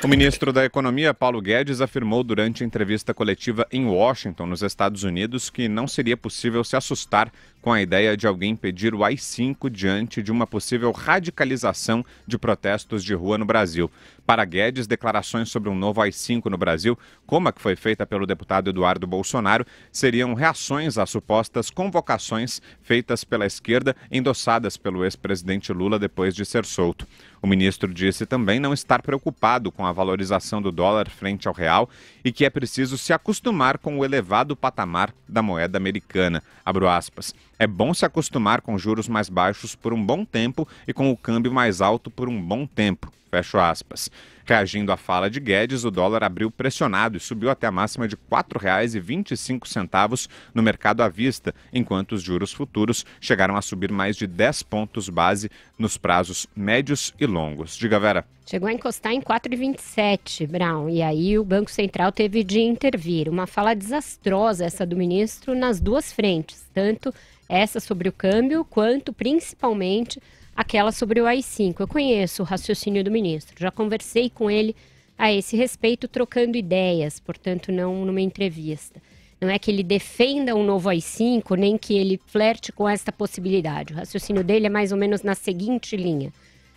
O ministro da Economia, Paulo Guedes, afirmou durante entrevista coletiva em Washington, nos Estados Unidos, que não seria possível se assustar com a ideia de alguém pedir o AI-5 diante de uma possível radicalização de protestos de rua no Brasil. Para Guedes, declarações sobre um novo AI-5 no Brasil, como a que foi feita pelo deputado Eduardo Bolsonaro, seriam reações às supostas convocações feitas pela esquerda, endossadas pelo ex-presidente Lula depois de ser solto. O ministro disse também não estar preocupado com a valorização do dólar frente ao real e que é preciso se acostumar com o elevado patamar da moeda americana. Abro aspas. É bom se acostumar com juros mais baixos por um bom tempo e com o câmbio mais alto por um bom tempo. Fecho aspas. Reagindo à fala de Guedes, o dólar abriu pressionado e subiu até a máxima de R$ 4,25 no mercado à vista, enquanto os juros futuros chegaram a subir mais de 10 pontos base nos prazos médios e longos. Diga, Vera. Chegou a encostar em 4,27, Brown, e aí o Banco Central teve de intervir. Uma fala desastrosa essa do ministro nas duas frentes, tanto essa sobre o câmbio, quanto principalmente aquela sobre o AI-5. Eu conheço o raciocínio do ministro, já conversei com ele a esse respeito, trocando ideias, portanto não numa entrevista. Não é que ele defenda um novo AI-5, nem que ele flerte com esta possibilidade. O raciocínio dele é mais ou menos na seguinte linha.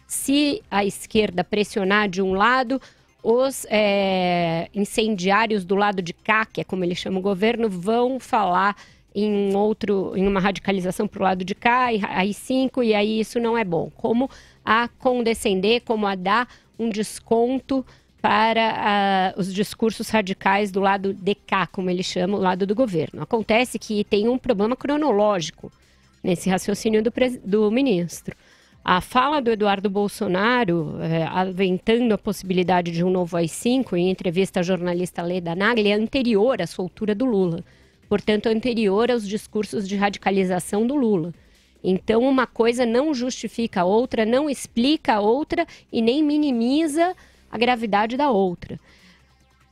Se a esquerda pressionar de um lado, os incendiários do lado de cá, que é como ele chama o governo, vão falar em uma radicalização para o lado de cá, AI-5, e aí isso não é bom. Como a condescender, como a dar um desconto para os discursos radicais do lado de cá, como ele chama, o lado do governo. Acontece que tem um problema cronológico nesse raciocínio do ministro. A fala do Eduardo Bolsonaro, aventando a possibilidade de um novo AI-5, em entrevista à jornalista Leda Nagli, é anterior à soltura do Lula. Portanto, anterior aos discursos de radicalização do Lula. Então, uma coisa não justifica a outra, não explica a outra e nem minimiza a gravidade da outra.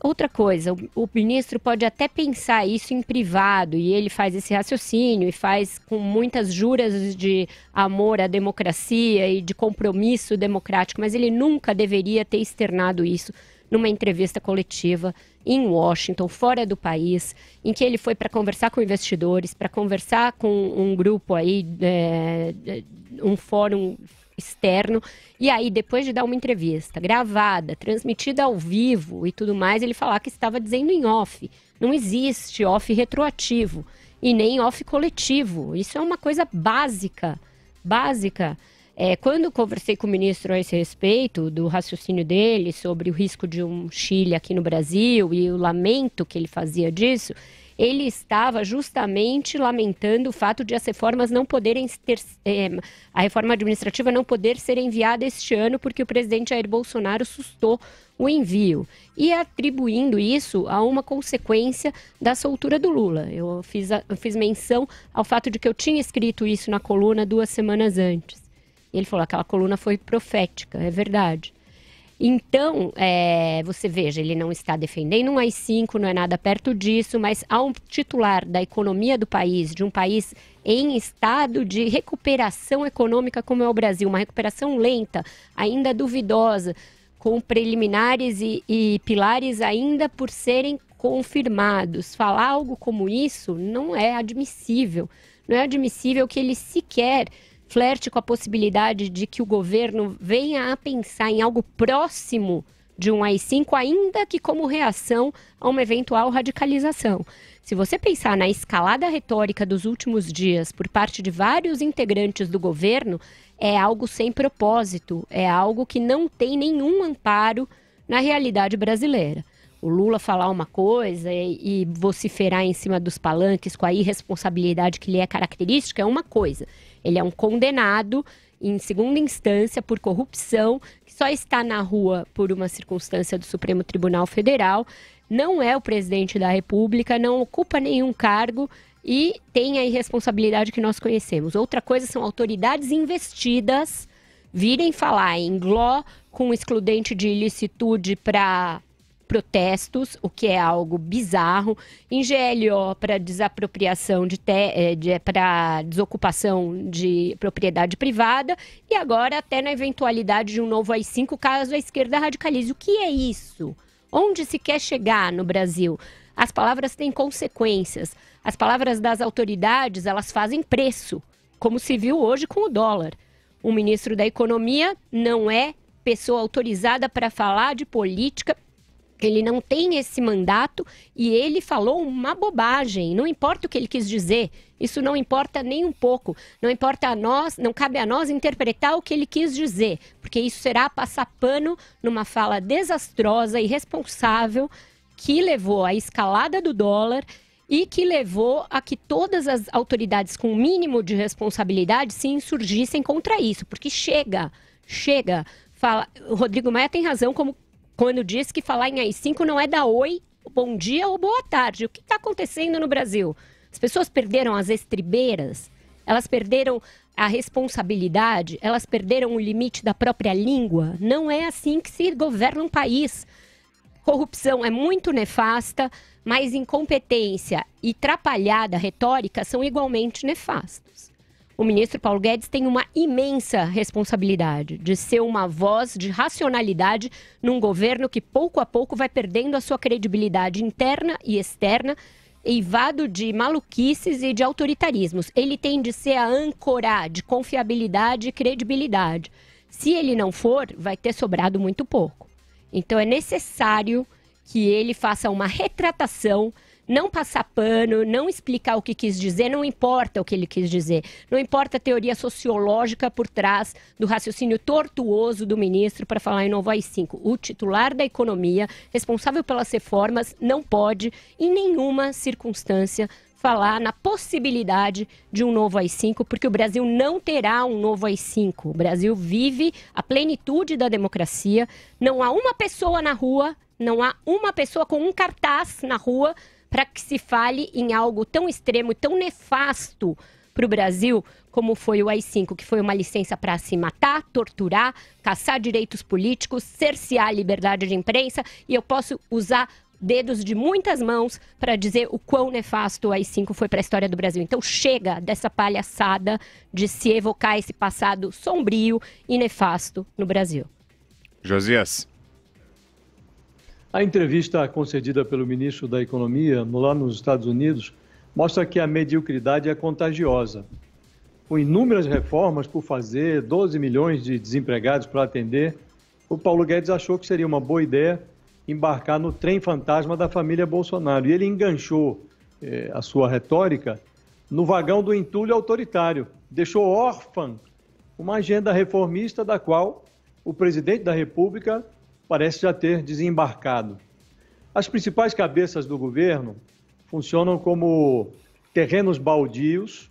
Outra coisa, o ministro pode até pensar isso em privado, e ele faz esse raciocínio e faz com muitas juras de amor à democracia e de compromisso democrático, mas ele nunca deveria ter externado isso numa entrevista coletiva em Washington, fora do país, em que ele foi para conversar com investidores, para conversar com um grupo aí, um fórum externo, e aí depois de dar uma entrevista gravada, transmitida ao vivo e tudo mais, ele falar que estava dizendo em off. Não existe off retroativo e nem off coletivo. Isso é uma coisa básica. Quando conversei com o ministro a esse respeito, do raciocínio dele sobre o risco de um Chile aqui no Brasil e o lamento que ele fazia disso, ele estava justamente lamentando o fato de as reformas não poderem a reforma administrativa não poder ser enviada este ano porque o presidente Jair Bolsonaro sustou o envio e atribuindo isso a uma consequência da soltura do Lula. Eu fiz menção ao fato de que eu tinha escrito isso na coluna 2 semanas antes. Ele falou que aquela coluna foi profética, é verdade. Então, você veja, ele não está defendendo um AI-5, não é nada perto disso, mas há um titular da economia do país, de um país em estado de recuperação econômica como é o Brasil, uma recuperação lenta, ainda duvidosa, com preliminares e pilares ainda por serem confirmados. Falar algo como isso não é admissível. Não é admissível que ele sequer flerte com a possibilidade de que o governo venha a pensar em algo próximo de um AI-5, ainda que como reação a uma eventual radicalização. Se você pensar na escalada retórica dos últimos dias por parte de vários integrantes do governo, é algo sem propósito, é algo que não tem nenhum amparo na realidade brasileira. O Lula falar uma coisa e vociferar em cima dos palanques com a irresponsabilidade que lhe é característica é uma coisa. Ele é um condenado em segunda instância por corrupção, que só está na rua por uma circunstância do Supremo Tribunal Federal, não é o presidente da República, não ocupa nenhum cargo e tem a irresponsabilidade que nós conhecemos. Outra coisa são autoridades investidas virem falar em GLO com excludente de ilicitude para protestos, o que é algo bizarro, em GLO para desapropriação para desocupação de propriedade privada e agora até na eventualidade de um novo AI-5 caso a esquerda radicalize. O que é isso? Onde se quer chegar no Brasil? As palavras têm consequências. As palavras das autoridades, elas fazem preço, como se viu hoje com o dólar. O ministro da Economia não é pessoa autorizada para falar de política, ele não tem esse mandato e ele falou uma bobagem, não importa o que ele quis dizer, isso não importa nem um pouco, não importa a nós, não cabe a nós interpretar o que ele quis dizer, porque isso será passar pano numa fala desastrosa e irresponsável que levou à escalada do dólar e que levou a que todas as autoridades com o mínimo de responsabilidade se insurgissem contra isso, porque chega. O Rodrigo Maia tem razão quando diz que falar em AI-5 não é dar oi, bom dia ou boa tarde. O que está acontecendo no Brasil? As pessoas perderam as estribeiras, elas perderam a responsabilidade, elas perderam o limite da própria língua. Não é assim que se governa um país. Corrupção é muito nefasta, mas incompetência e trapalhada retórica são igualmente nefastos. O ministro Paulo Guedes tem uma imensa responsabilidade de ser uma voz de racionalidade num governo que pouco a pouco vai perdendo a sua credibilidade interna e externa, eivado de maluquices e de autoritarismos. Ele tem de ser a âncora de confiabilidade e credibilidade. Se ele não for, vai ter sobrado muito pouco. Então é necessário que ele faça uma retratação, não passar pano, não explicar o que quis dizer, não importa o que ele quis dizer. Não importa a teoria sociológica por trás do raciocínio tortuoso do ministro para falar em novo AI-5. O titular da economia, responsável pelas reformas, não pode, em nenhuma circunstância, falar na possibilidade de um novo AI-5, porque o Brasil não terá um novo AI-5. O Brasil vive a plenitude da democracia. Não há uma pessoa na rua, não há uma pessoa com um cartaz na rua para que se fale em algo tão extremo e tão nefasto para o Brasil como foi o AI-5, que foi uma licença para se matar, torturar, caçar direitos políticos, cercear a liberdade de imprensa, e eu posso usar dedos de muitas mãos para dizer o quão nefasto o AI-5 foi para a história do Brasil. Então chega dessa palhaçada de se evocar esse passado sombrio e nefasto no Brasil. Josias. A entrevista concedida pelo ministro da Economia lá nos Estados Unidos mostra que a mediocridade é contagiosa. Com inúmeras reformas por fazer, 12 milhões de desempregados para atender, o Paulo Guedes achou que seria uma boa ideia embarcar no trem fantasma da família Bolsonaro. E ele enganchou a sua retórica no vagão do entulho autoritário. Deixou órfã uma agenda reformista da qual o presidente da República parece já ter desembarcado. As principais cabeças do governo funcionam como terrenos baldios,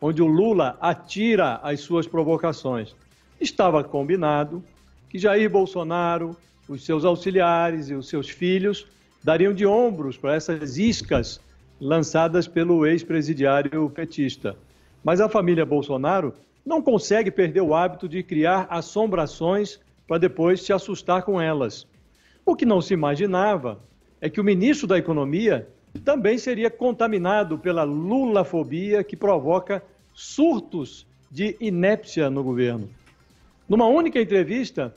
onde o Lula atira as suas provocações. Estava combinado que Jair Bolsonaro, os seus auxiliares e os seus filhos dariam de ombros para essas iscas lançadas pelo ex-presidiário petista. Mas a família Bolsonaro não consegue perder o hábito de criar assombrações para depois se assustar com elas. O que não se imaginava é que o ministro da Economia também seria contaminado pela lulafobia que provoca surtos de inépcia no governo. Numa única entrevista,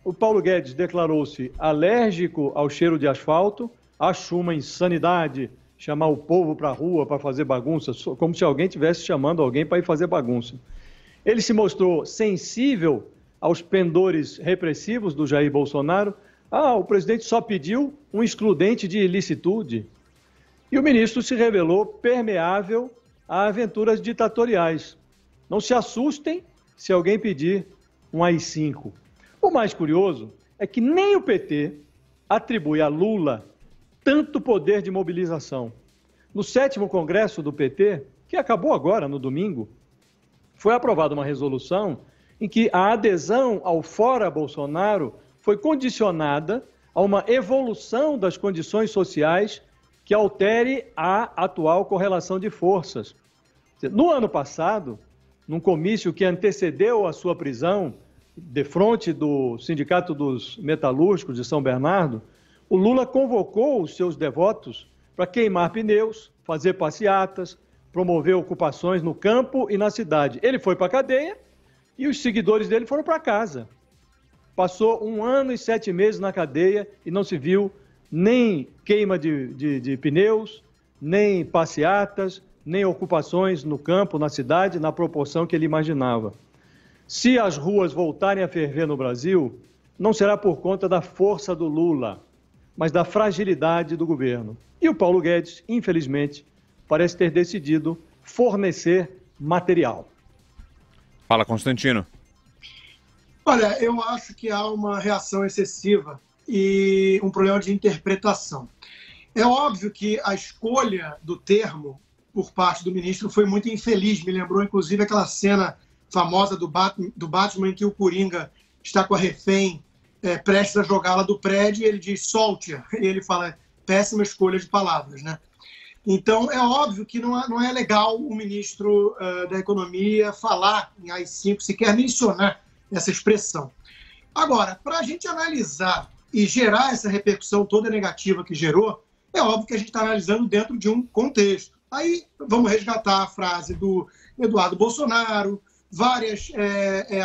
o Paulo Guedes declarou-se alérgico ao cheiro de asfalto, acho uma insanidade chamar o povo para a rua para fazer bagunça, como se alguém estivesse chamando alguém para ir fazer bagunça. Ele se mostrou sensível aos pendores repressivos do Jair Bolsonaro. O presidente só pediu um excludente de ilicitude. E o ministro se revelou permeável a aventuras ditatoriais. Não se assustem se alguém pedir um AI-5. O mais curioso é que nem o PT atribui a Lula tanto poder de mobilização. No 7º Congresso do PT, que acabou agora, no domingo, foi aprovada uma resolução em que a adesão ao Fora Bolsonaro foi condicionada a uma evolução das condições sociais que altere a atual correlação de forças. No ano passado, num comício que antecedeu a sua prisão, defronte do Sindicato dos Metalúrgicos de São Bernardo, O Lula convocou os seus devotos para queimar pneus, fazer passeatas, promover ocupações no campo e na cidade. Ele foi para a cadeia e os seguidores dele foram para casa. Passou 1 ano e 7 meses na cadeia e não se viu nem queima de pneus, nem passeatas, nem ocupações no campo, na cidade, na proporção que ele imaginava. Se as ruas voltarem a ferver no Brasil, não será por conta da força do Lula, mas da fragilidade do governo. E o Paulo Guedes, infelizmente, parece ter decidido fornecer material. Fala, Constantino. Olha, eu acho que há uma reação excessiva e um problema de interpretação. É óbvio que a escolha do termo por parte do ministro foi muito infeliz. Me lembrou, inclusive, aquela cena famosa do Batman em que o Coringa está com a refém prestes a jogá-la do prédio e ele diz, solte-a. E ele fala, péssima escolha de palavras, né? Então, é óbvio que não é legal o ministro da Economia falar em AI-5, sequer mencionar essa expressão. Agora, para a gente analisar e gerar essa repercussão toda negativa que gerou, é óbvio que a gente está analisando dentro de um contexto. Aí vamos resgatar a frase do Eduardo Bolsonaro, várias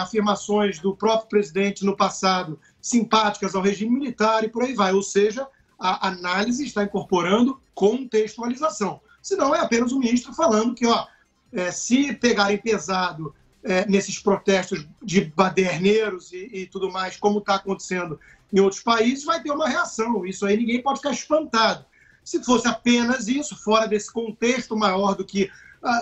afirmações do próprio presidente no passado simpáticas ao regime militar e por aí vai. Ou seja, a análise está incorporando contextualização. Senão é apenas o ministro falando que, se pegarem pesado nesses protestos de baderneiros e tudo mais, como está acontecendo em outros países, vai ter uma reação. Isso aí ninguém pode ficar espantado. Se fosse apenas isso, fora desse contexto maior do que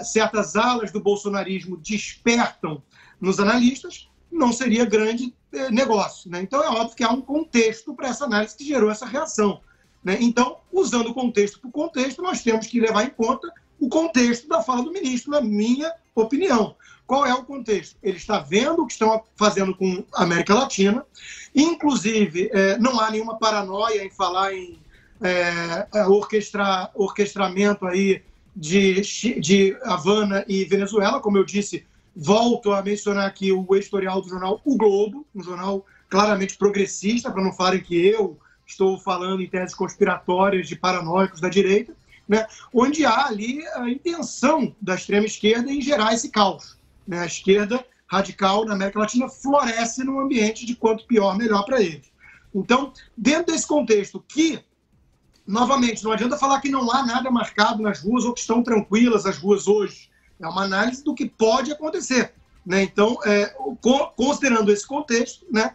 certas alas do bolsonarismo despertam nos analistas, não seria grande negócio, né? Então é óbvio que há um contexto para essa análise que gerou essa reação, né? Então, usando o contexto por contexto, nós temos que levar em conta o contexto da fala do ministro, na minha opinião. Qual é o contexto? Ele está vendo o que estão fazendo com a América Latina, inclusive não há nenhuma paranoia em falar em orquestramento aí de Havana e Venezuela. Como eu disse, volto a mencionar aqui o editorial do jornal O Globo, um jornal claramente progressista, para não falarem que eu estou falando em teses conspiratórias de paranoicos da direita, né, onde há ali a intenção da extrema esquerda em gerar esse caos, né? A esquerda radical na América Latina floresce num ambiente de quanto pior, melhor para eles. Então, dentro desse contexto que, novamente, não adianta falar que não há nada marcado nas ruas ou que estão tranquilas as ruas hoje. É uma análise do que pode acontecer, né? Então, considerando esse contexto, né,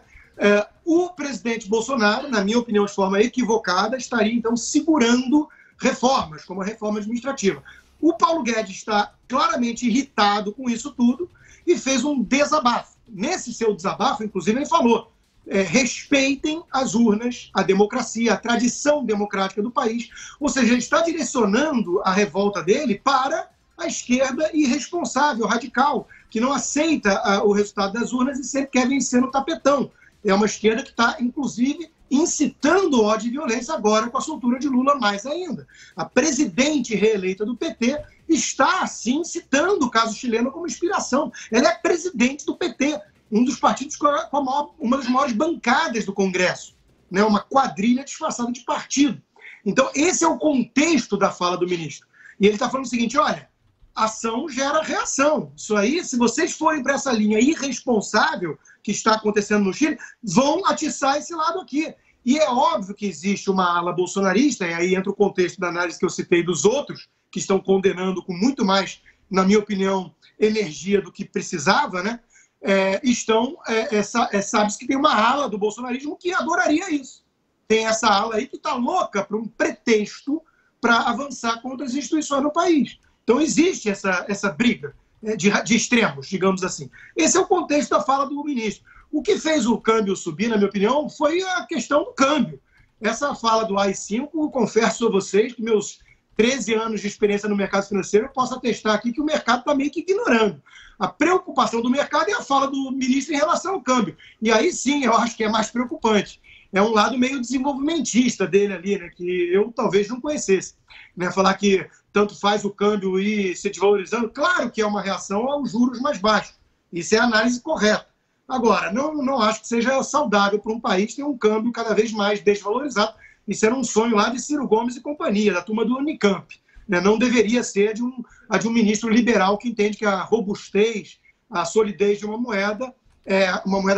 o presidente Bolsonaro, na minha opinião, de forma equivocada, estaria, então, segurando reformas, como a reforma administrativa. O Paulo Guedes está claramente irritado com isso tudo e fez um desabafo. Nesse seu desabafo, inclusive, ele falou: respeitem as urnas, a democracia, a tradição democrática do país. Ou seja, ele está direcionando a revolta dele para a esquerda irresponsável, radical, que não aceita o resultado das urnas e sempre quer vencer no tapetão. É uma esquerda que está, inclusive, incitando ódio e violência agora com a soltura de Lula mais ainda. A presidente reeleita do PT está, assim, citando o caso chileno como inspiração. Ela é presidente do PT, um dos partidos com uma das maiores bancadas do Congresso, né? Uma quadrilha disfarçada de partido. Então, esse é o contexto da fala do ministro. E ele está falando o seguinte: olha, ação gera reação. Isso aí, se vocês forem para essa linha irresponsável que está acontecendo no Chile, vão atiçar esse lado aqui. E é óbvio que existe uma ala bolsonarista, e aí entra o contexto da análise que eu citei dos outros, que estão condenando com muito mais, na minha opinião, energia do que precisava, né? Sabe-se que tem uma ala do bolsonarismo que adoraria isso. Tem essa ala aí que está louca para um pretexto para avançar contra as instituições no país. Então existe essa briga de extremos, digamos assim. Esse é o contexto da fala do ministro. O que fez o câmbio subir, na minha opinião, foi a questão do câmbio. Essa fala do AI-5, confesso a vocês que meus 13 anos de experiência no mercado financeiro, eu posso atestar aqui que o mercado está meio que ignorando. A preocupação do mercado é a fala do ministro em relação ao câmbio. E aí sim, eu acho que é mais preocupante. É um lado meio desenvolvimentista dele ali, né, que eu talvez não conhecesse. Né, falar que tanto faz o câmbio ir se desvalorizando, claro que é uma reação aos juros mais baixos. Isso é a análise correta. Agora, não acho que seja saudável para um país ter um câmbio cada vez mais desvalorizado, Isso era um sonho lá de Ciro Gomes e companhia, da turma do Unicamp. Né? Não deveria ser a de um ministro liberal que entende que a robustez, a solidez de uma moeda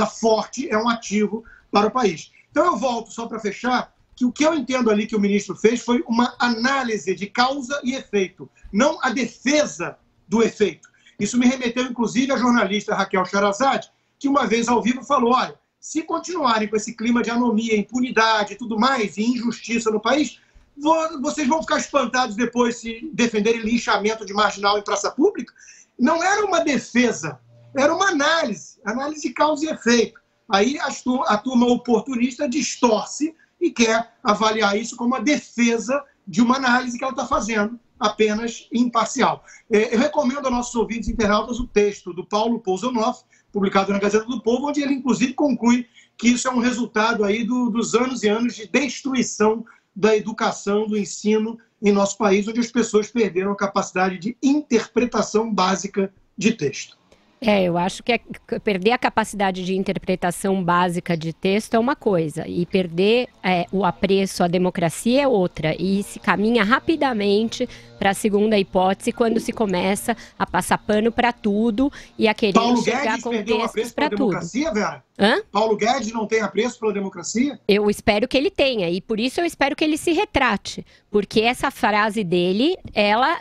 forte, é um ativo para o país. Então eu volto, só para fechar, que o que eu entendo ali que o ministro fez foi uma análise de causa e efeito, não a defesa do efeito. Isso me remeteu, inclusive, à jornalista Raquel Sherazade, que uma vez ao vivo falou, olha, se continuarem com esse clima de anomia, impunidade e tudo mais, e injustiça no país, vocês vão ficar espantados depois se defenderem linchamento de marginal em praça pública. Não era uma defesa, era uma análise de causa e efeito. Aí a turma oportunista distorce e quer avaliar isso como a defesa de uma análise que ela está fazendo, apenas imparcial. Eu recomendo a nossos ouvintes internautas o texto do Paulo Pousonoff, publicado na Gazeta do Povo, onde ele, inclusive, conclui que isso é um resultado aí dos anos e anos de destruição da educação, do ensino em nosso país, onde as pessoas perderam a capacidade de interpretação básica de texto. Eu acho que perder a capacidade de interpretação básica de texto é uma coisa, e perder o apreço à democracia é outra, e se caminha rapidamente para a segunda hipótese quando se começa a passar pano para tudo e a querer enxergar contextos para tudo. Vera? Hã? Paulo Guedes não tem apreço pela democracia? Eu espero que ele tenha, e por isso eu espero que ele se retrate, porque essa frase dele, ela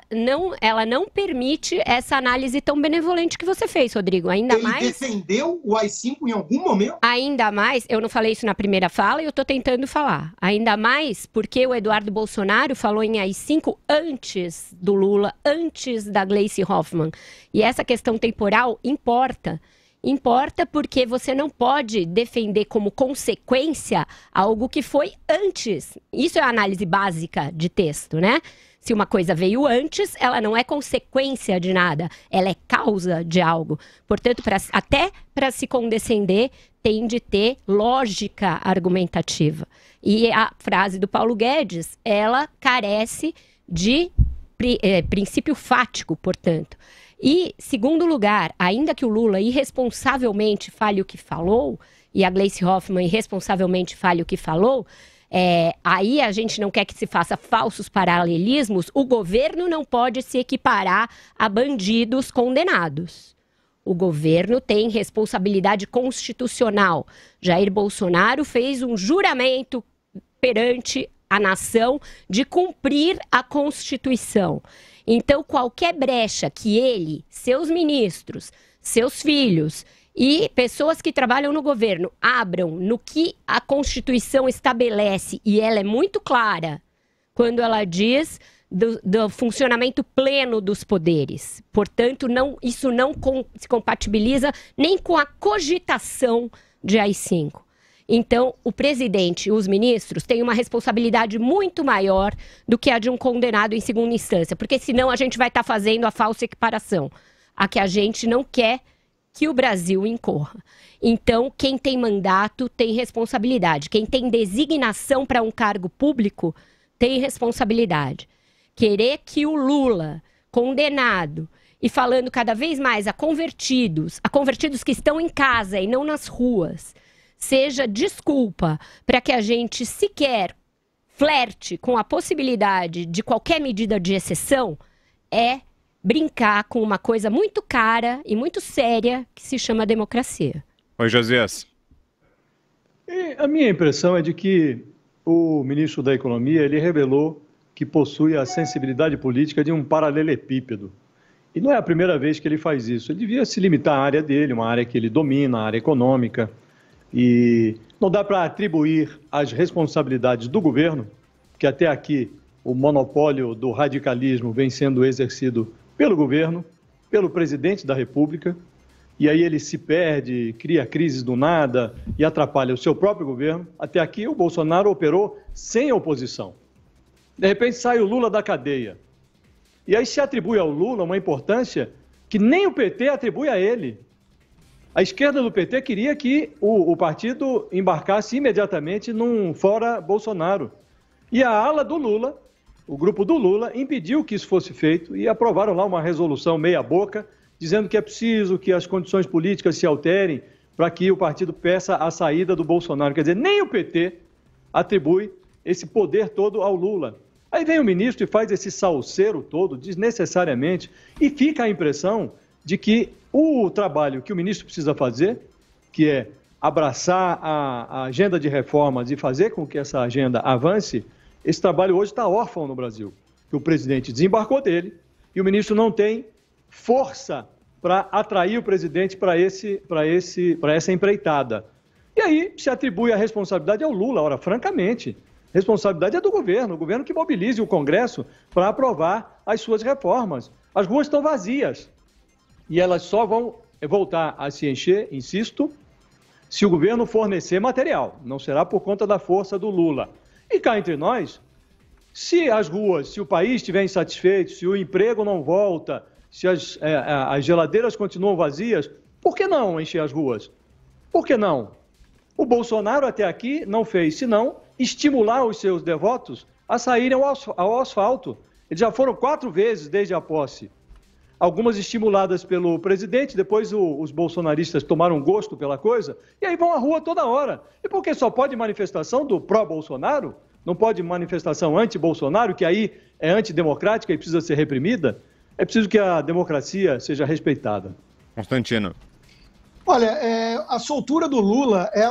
não permite essa análise tão benevolente que você fez, Rodrigo. Ainda ele mais... defendeu o AI-5 em algum momento? Ainda mais, eu não falei isso na primeira fala e eu estou tentando falar. Ainda mais porque o Eduardo Bolsonaro falou em AI-5 antes do Lula, antes da Gleisi Hoffmann. E essa questão temporal importa. Importa porque você não pode defender como consequência algo que foi antes. Isso é a análise básica de texto, né? Se uma coisa veio antes, ela não é consequência de nada, ela é causa de algo. Portanto, até para se condescender, tem de ter lógica argumentativa. E a frase do Paulo Guedes, ela carece de princípio fático, portanto. E, segundo lugar, ainda que o Lula irresponsavelmente fale o que falou, e a Gleisi Hoffmann irresponsavelmente fale o que falou, aí a gente não quer que se faça falsos paralelismos, o governo não pode se equiparar a bandidos condenados. O governo tem responsabilidade constitucional. Jair Bolsonaro fez um juramento perante a nação de cumprir a Constituição. Então, qualquer brecha que ele, seus ministros, seus filhos e pessoas que trabalham no governo abram no que a Constituição estabelece, e ela é muito clara quando ela diz do funcionamento pleno dos poderes. Portanto, isso não se compatibiliza nem com a cogitação de AI-5. Então, o presidente e os ministros têm uma responsabilidade muito maior do que a de um condenado em segunda instância, porque senão a gente vai estar fazendo a falsa equiparação, a que a gente não quer que o Brasil incorra. Então, quem tem mandato tem responsabilidade. Quem tem designação para um cargo público tem responsabilidade. Querer que o Lula, condenado, e falando cada vez mais a convertidos que estão em casa e não nas ruas, seja desculpa para que a gente sequer flerte com a possibilidade de qualquer medida de exceção, é brincar com uma coisa muito cara e muito séria que se chama democracia. Oi, Josias. A minha impressão é de que o ministro da Economia, ele revelou que possui a sensibilidade política de um paralelepípedo. E não é a primeira vez que ele faz isso. Ele devia se limitar à área dele, uma área que ele domina, a área econômica. E não dá para atribuir as responsabilidades do governo, que até aqui o monopólio do radicalismo vem sendo exercido pelo governo, pelo presidente da República, e aí ele se perde, cria crises do nada e atrapalha o seu próprio governo. Até aqui o Bolsonaro operou sem oposição. De repente sai o Lula da cadeia. E aí se atribui ao Lula uma importância que nem o PT atribui a ele. A esquerda do PT queria que o partido embarcasse imediatamente num fora Bolsonaro. E a ala do Lula, o grupo do Lula, impediu que isso fosse feito e aprovaram lá uma resolução meia-boca, dizendo que é preciso que as condições políticas se alterem para que o partido peça a saída do Bolsonaro. Quer dizer, nem o PT atribui esse poder todo ao Lula. Aí vem o ministro e faz esse salseiro todo, desnecessariamente, e fica a impressão de que o trabalho que o ministro precisa fazer, que é abraçar a agenda de reformas e fazer com que essa agenda avance, esse trabalho hoje está órfão no Brasil. Que o presidente desembarcou dele e o ministro não tem força para atrair o presidente para essa empreitada. E aí se atribui a responsabilidade ao Lula. Ora, francamente, a responsabilidade é do governo, o governo que mobilize o Congresso para aprovar as suas reformas. As ruas estão vazias e elas só vão voltar a se encher, insisto, se o governo fornecer material. Não será por conta da força do Lula. E cá entre nós, se as ruas, se o país estiver insatisfeito, se o emprego não volta, se as geladeiras continuam vazias, por que não encher as ruas? Por que não? O Bolsonaro até aqui não fez, senão estimular os seus devotos a saírem ao asfalto. Eles já foram 4 vezes desde a posse. Algumas estimuladas pelo presidente, depois os bolsonaristas tomaram gosto pela coisa, e aí vão à rua toda hora. E por que só pode manifestação do pró-Bolsonaro? Não pode manifestação anti-Bolsonaro, que aí é antidemocrática e precisa ser reprimida? É preciso que a democracia seja respeitada. Constantino. Olha, a soltura do Lula é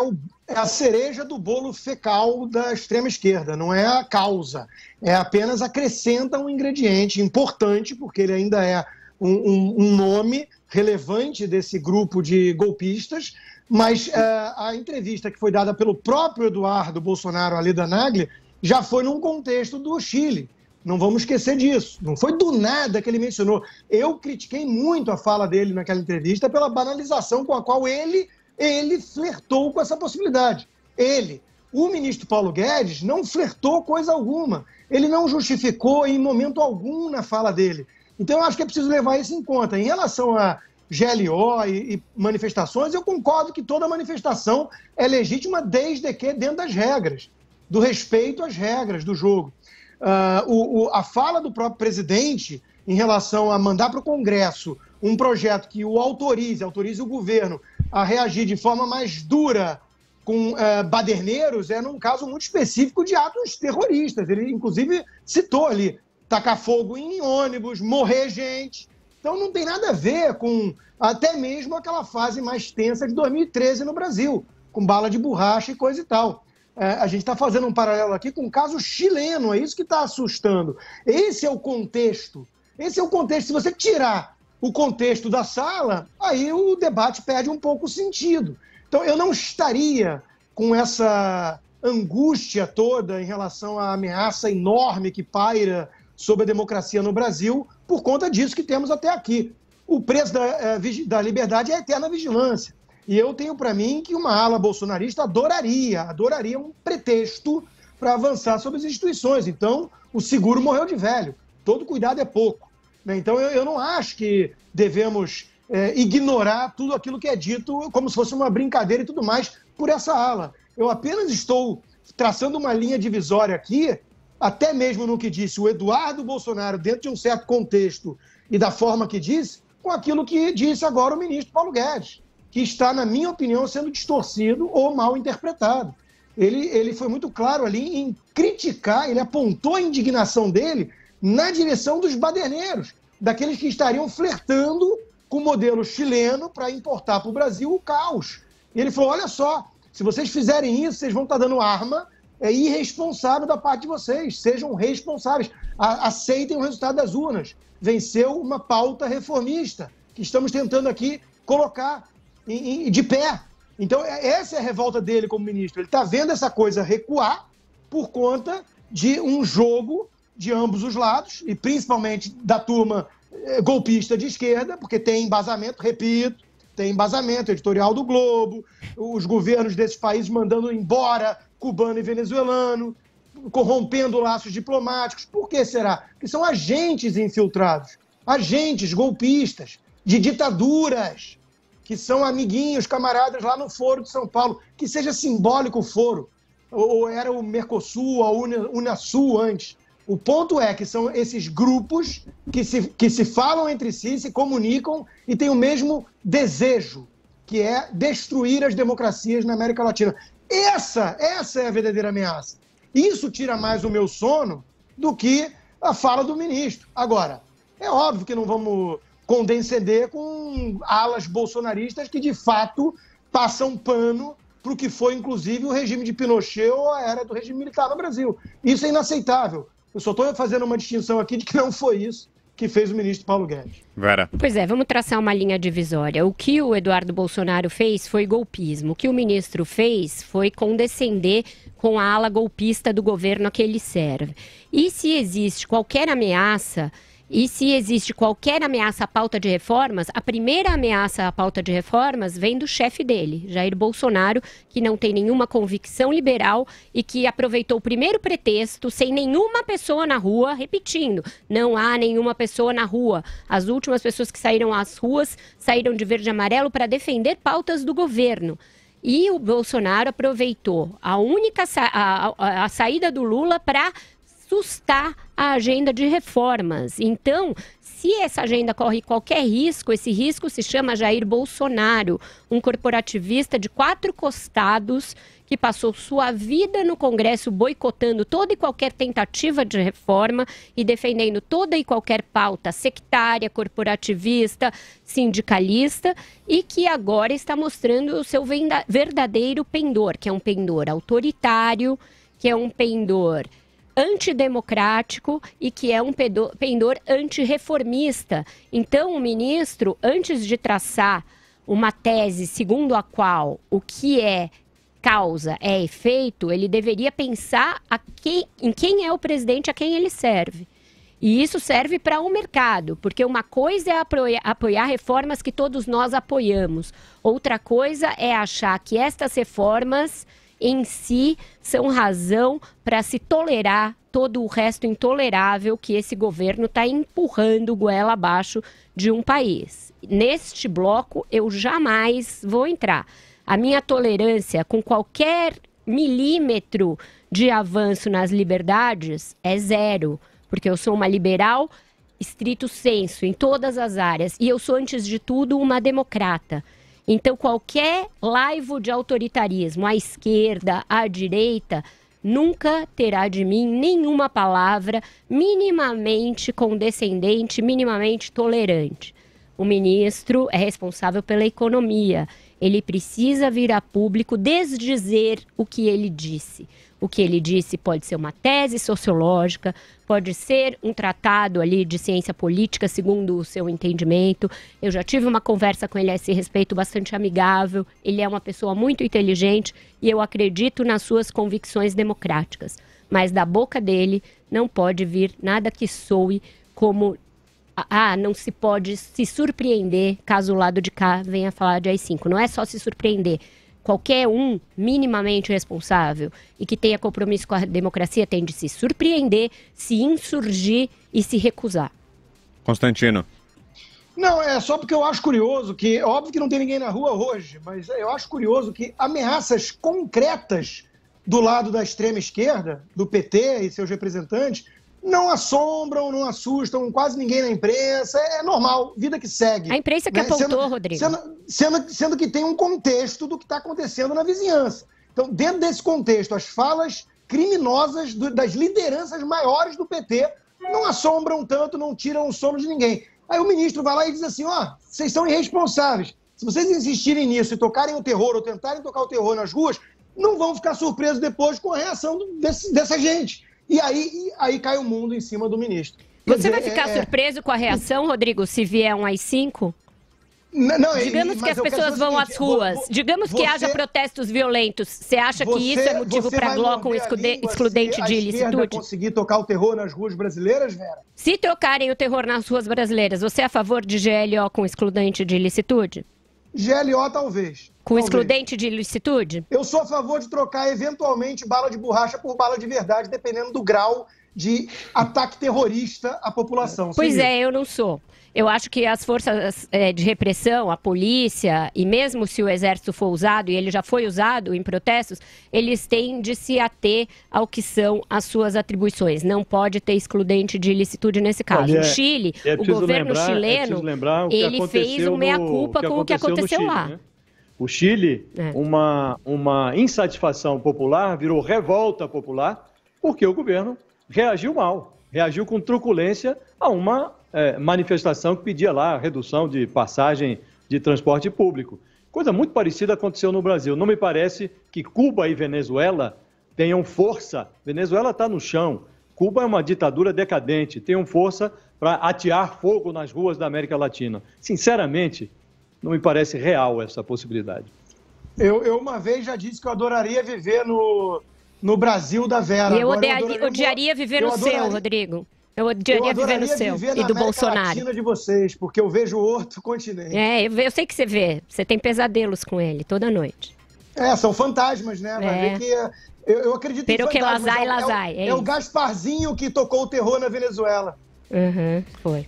a cereja do bolo fecal da extrema-esquerda, não é a causa. É apenas acrescenta um ingrediente importante, porque ele ainda é um nome relevante desse grupo de golpistas, mas a entrevista que foi dada pelo próprio Eduardo Bolsonaro à Leda Nagli já foi num contexto do Chile. Não vamos esquecer disso. Não foi do nada que ele mencionou. Eu critiquei muito a fala dele naquela entrevista pela banalização com a qual ele flertou com essa possibilidade. O ministro Paulo Guedes, não flertou coisa alguma. Ele não justificou em momento algum na fala dele. Então, eu acho que é preciso levar isso em conta. Em relação a GLO e manifestações, eu concordo que toda manifestação é legítima desde que dentro das regras, do respeito às regras do jogo. A fala do próprio presidente em relação a mandar para o Congresso um projeto que o autorize o governo a reagir de forma mais dura com baderneiros é num caso muito específico de atos terroristas. Ele, inclusive, citou ali tacar fogo em ônibus, morrer gente. Então não tem nada a ver com até mesmo aquela fase mais tensa de 2013 no Brasil, com bala de borracha e coisa e tal. A gente está fazendo um paralelo aqui com o caso chileno, é isso que está assustando. Esse é o contexto. Se você tirar o contexto da sala, aí o debate perde um pouco o sentido. Então eu não estaria com essa angústia toda em relação à ameaça enorme que paira sobre a democracia no Brasil, por conta disso que temos até aqui. O preço da liberdade é a eterna vigilância. E eu tenho para mim que uma ala bolsonarista adoraria um pretexto para avançar sobre as instituições. Então, o seguro morreu de velho. Todo cuidado é pouco. Então, eu não acho que devemos ignorar tudo aquilo que é dito como se fosse uma brincadeira e tudo mais por essa ala. Eu apenas estou traçando uma linha divisória aqui, até mesmo no que disse o Eduardo Bolsonaro, dentro de um certo contexto e da forma que disse, com aquilo que disse agora o ministro Paulo Guedes, que está, na minha opinião, sendo distorcido ou mal interpretado. Ele foi muito claro ali em criticar, ele apontou a indignação dele na direção dos baderneiros, daqueles que estariam flertando com o modelo chileno para importar para o Brasil o caos. E ele falou, olha só, se vocês fizerem isso, vocês vão estar dando arma, é irresponsável da parte de vocês, sejam responsáveis, aceitem o resultado das urnas. Venceu uma pauta reformista que estamos tentando aqui colocar de pé. Então, essa é a revolta dele como ministro. Ele está vendo essa coisa recuar por conta de um jogo de ambos os lados, e principalmente da turma golpista de esquerda, porque tem embasamento, repito, tem embasamento editorial do Globo, os governos desses países mandando embora cubano e venezuelano, corrompendo laços diplomáticos. Por que será? Porque são agentes infiltrados, agentes golpistas de ditaduras, que são amiguinhos, camaradas lá no Foro de São Paulo. Que seja simbólico o Foro, ou era o Mercosul, a Unasul antes. O ponto é que são esses grupos que se falam entre si, se comunicam e têm o mesmo desejo, que é destruir as democracias na América Latina. Essa é a verdadeira ameaça. Isso tira mais o meu sono do que a fala do ministro. Agora, é óbvio que não vamos condescender com alas bolsonaristas que, de fato, passam pano para o que foi, inclusive, o regime de Pinochet ou a era do regime militar no Brasil. Isso é inaceitável. Eu só estou fazendo uma distinção aqui de que não foi isso que fez o ministro Paulo Guedes. Vera. Pois é, vamos traçar uma linha divisória. O que o Eduardo Bolsonaro fez foi golpismo. O que o ministro fez foi condescender com a ala golpista do governo a que ele serve. E se existe qualquer ameaça à pauta de reformas, a primeira ameaça à pauta de reformas vem do chefe dele, Jair Bolsonaro, que não tem nenhuma convicção liberal e que aproveitou o primeiro pretexto, sem nenhuma pessoa na rua, repetindo, não há nenhuma pessoa na rua. As últimas pessoas que saíram às ruas saíram de verde e amarelo para defender pautas do governo. E o Bolsonaro aproveitou a saída do Lula para sustar a agenda de reformas. Então, se essa agenda corre qualquer risco, esse risco se chama Jair Bolsonaro, um corporativista de 4 costados que passou sua vida no Congresso boicotando toda e qualquer tentativa de reforma e defendendo toda e qualquer pauta sectária, corporativista, sindicalista, e que agora está mostrando o seu verdadeiro pendor, que é um pendor autoritário, que é um pendor antidemocrático e que é um pendor antirreformista. Então, o ministro, antes de traçar uma tese segundo a qual o que é causa é efeito, ele deveria pensar em quem é o presidente a quem ele serve. E isso serve para o mercado, porque uma coisa é apoiar reformas que todos nós apoiamos. Outra coisa é achar que estas reformas em si são razão para se tolerar todo o resto intolerável que esse governo está empurrando goela abaixo de um país. Neste bloco eu jamais vou entrar. A minha tolerância com qualquer milímetro de avanço nas liberdades é zero, porque eu sou uma liberal estrito sensu em todas as áreas e eu sou, antes de tudo, uma democrata. Então, qualquer laivo de autoritarismo, à esquerda, à direita, nunca terá de mim nenhuma palavra minimamente condescendente, minimamente tolerante. O ministro é responsável pela economia. Ele precisa vir a público desdizer o que ele disse. O que ele disse pode ser uma tese sociológica, pode ser um tratado ali de ciência política, segundo o seu entendimento. Eu já tive uma conversa com ele a esse respeito bastante amigável. Ele é uma pessoa muito inteligente e eu acredito nas suas convicções democráticas. Mas da boca dele não pode vir nada que soe como... não se pode se surpreender caso o lado de cá venha falar de AI-5. Não é só se surpreender. Qualquer um minimamente responsável e que tenha compromisso com a democracia tem de se surpreender, se insurgir e se recusar. Constantino. Não, é só porque eu acho curioso que, óbvio que não tem ninguém na rua hoje, mas eu acho curioso que ameaças concretas do lado da extrema esquerda, do PT e seus representantes, não assombram, não assustam quase ninguém na imprensa, é normal, vida que segue. A imprensa que apontou, Rodrigo. Sendo que tem um contexto do que está acontecendo na vizinhança. Então, dentro desse contexto, as falas criminosas das lideranças maiores do PT não assombram tanto, não tiram o sono de ninguém. Aí o ministro vai lá e diz assim, vocês são irresponsáveis. Se vocês insistirem nisso e tocarem o terror ou tentarem tocar o terror nas ruas, não vão ficar surpresos depois com a reação dessa gente. E aí cai o mundo em cima do ministro. Você vai ficar surpreso com a reação, Rodrigo, se vier um AI-5? Digamos que as pessoas vão às ruas, digamos que haja protestos violentos. Você acha que isso é motivo para bloco excludente de ilicitude? Vai conseguir tocar o terror nas ruas brasileiras, Vera? Se trocarem o terror nas ruas brasileiras, você é a favor de GLO com excludente de ilicitude? GLO talvez. Com excludente de ilicitude? Eu sou a favor de trocar eventualmente bala de borracha por bala de verdade, dependendo do grau de ataque terrorista à população. Pois é, eu não sou. Eu acho que as forças de repressão, a polícia, e mesmo se o exército for usado, e ele já foi usado em protestos, eles têm de se ater ao que são as suas atribuições. Não pode ter excludente de ilicitude nesse caso. O Chile, o governo chileno, ele fez um meia-culpa com o que aconteceu lá. Né? O Chile, uma insatisfação popular, virou revolta popular, porque o governo reagiu mal, reagiu com truculência a uma manifestação que pedia lá a redução de passagem de transporte público. Coisa muito parecida aconteceu no Brasil. Não me parece que Cuba e Venezuela tenham força. Venezuela está no chão. Cuba é uma ditadura decadente. Tenham força para atear fogo nas ruas da América Latina. Sinceramente, não me parece real essa possibilidade. Eu uma vez já disse que eu adoraria viver no Brasil da Vera. E eu odiaria viver no seu, Rodrigo. Eu odiaria viver no seu e do Bolsonaro. Latina de vocês, porque eu vejo outro continente. Eu sei que você vê. Você tem pesadelos com ele toda noite. São fantasmas, né? Vai ver que eu acredito em fantasmas. É o Gasparzinho que tocou o terror na Venezuela. Foi.